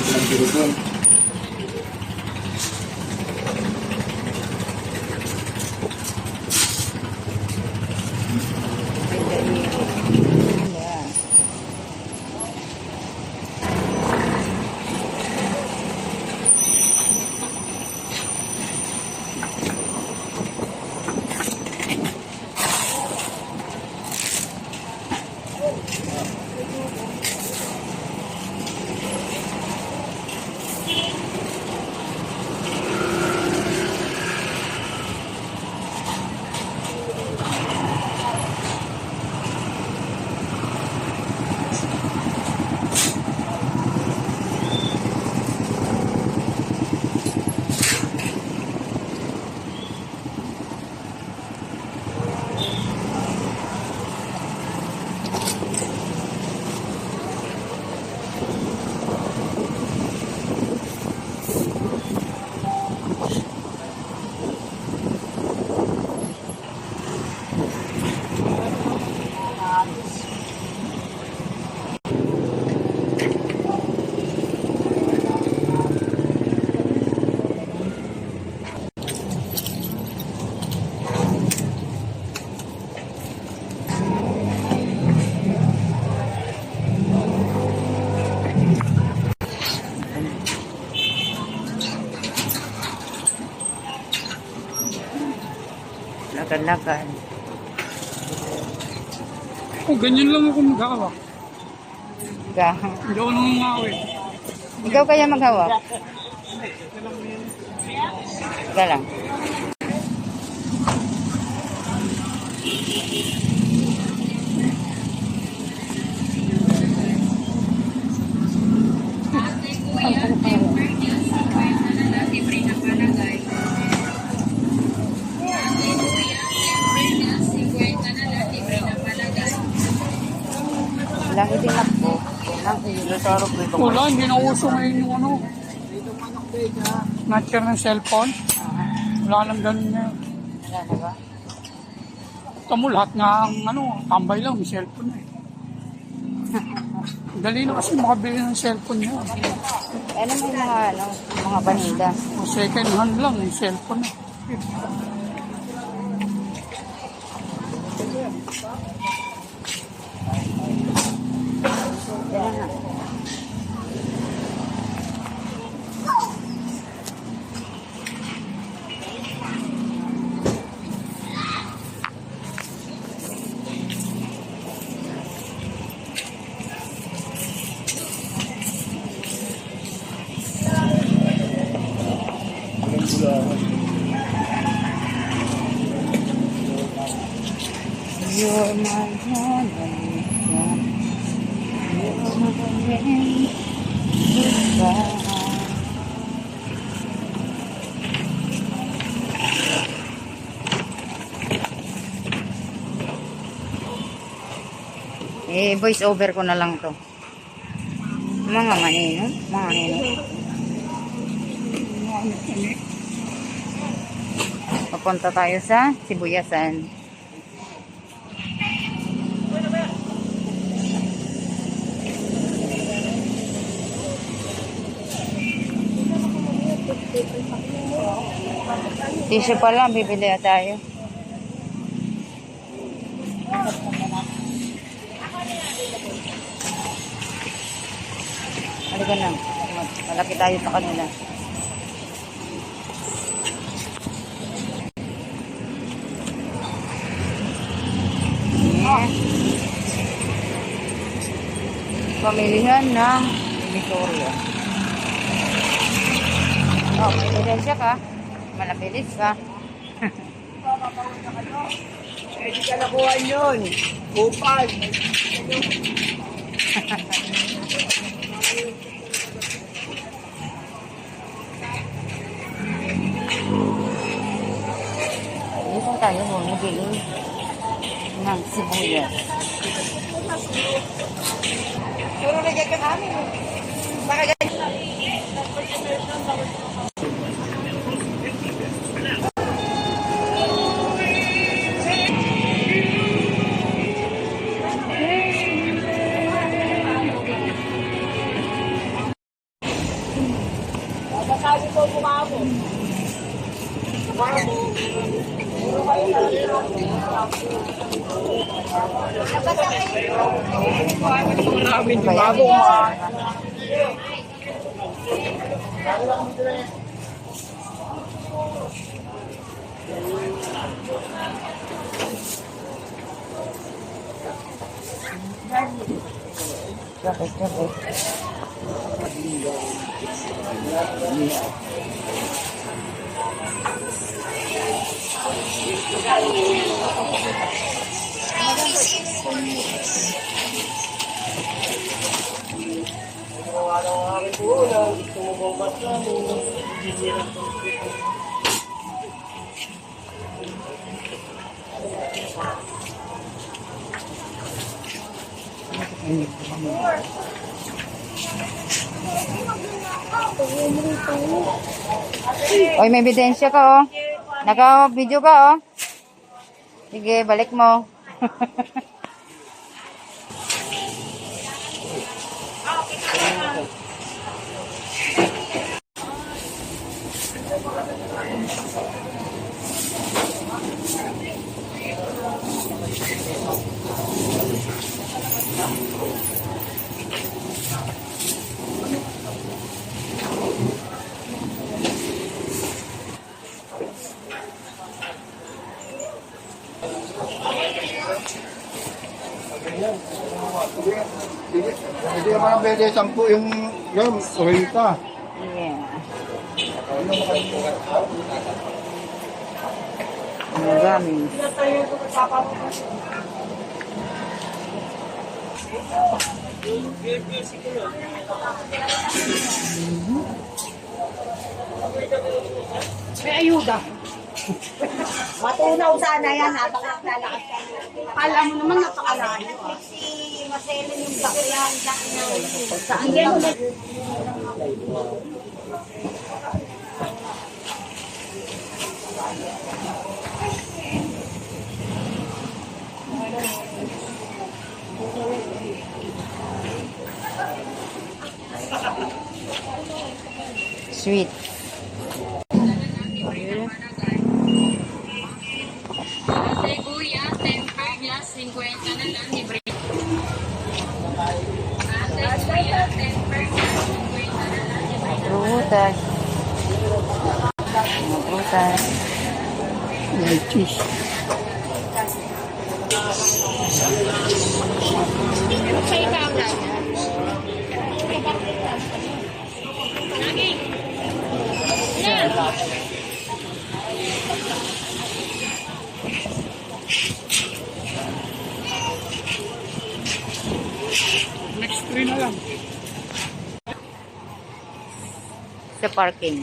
Tapos nagtiro doon. Lakad-lakad. Oh, ganyan lang ako maghawak. Hindi ako nangangawin. Ikaw kaya maghawak? Ika lang. Lang itinap ko. Lang ilusarap dito. Wala, hindi na uso ngayon yung ano. Snatcher ng cellphone. Wala nang ganun na. Wala na ba? Ito mo, lahat nga ang ano, tambay lang, may cellphone na eh. Dali na kasi makabili ng cellphone niya. Ano mo yung mga paninda? O second hand lang, yung cellphone na. Yan na. You're my heaven, you're my rain, goodbye. Voice over ko na lang to. Mga manino, mga manino. Papunta tayo sa Sibuyasan. Tissue pa lang, bibili tayo. Halika na. Malaki tayo sa kanila. Pamilihan ng Victoria. Oh, may ebidensya ka. Malabilis ka. Pwede ka nakuha yun. Kupal. Dito tayo bumibili ng sibuyas. Pero nagyan ka namin. Baka ganyan. sabi ko bumabo. Maraming Kaya bago. Bakit, bakit? Oy, may ebidensya ka, oh. Naka-video ka, oh. Sige, balik mo. Hindi naman pwede 10 yung yun, 30. Yeah. Ang dami. May ayuda. Matunaw sana yan habang naglalakad ka. Akala mo naman napakalayo. Si Marcelo yung bakyan. Saan yan? Sweet. Kuya, temper glass, 50 na lang, libre. Kuya, temper glass, 50 na lang, libre. Prutas. Prutas. May cheese. Sa ikaw lang. Lagi. Yan. Next 3 na lang. Sa parking.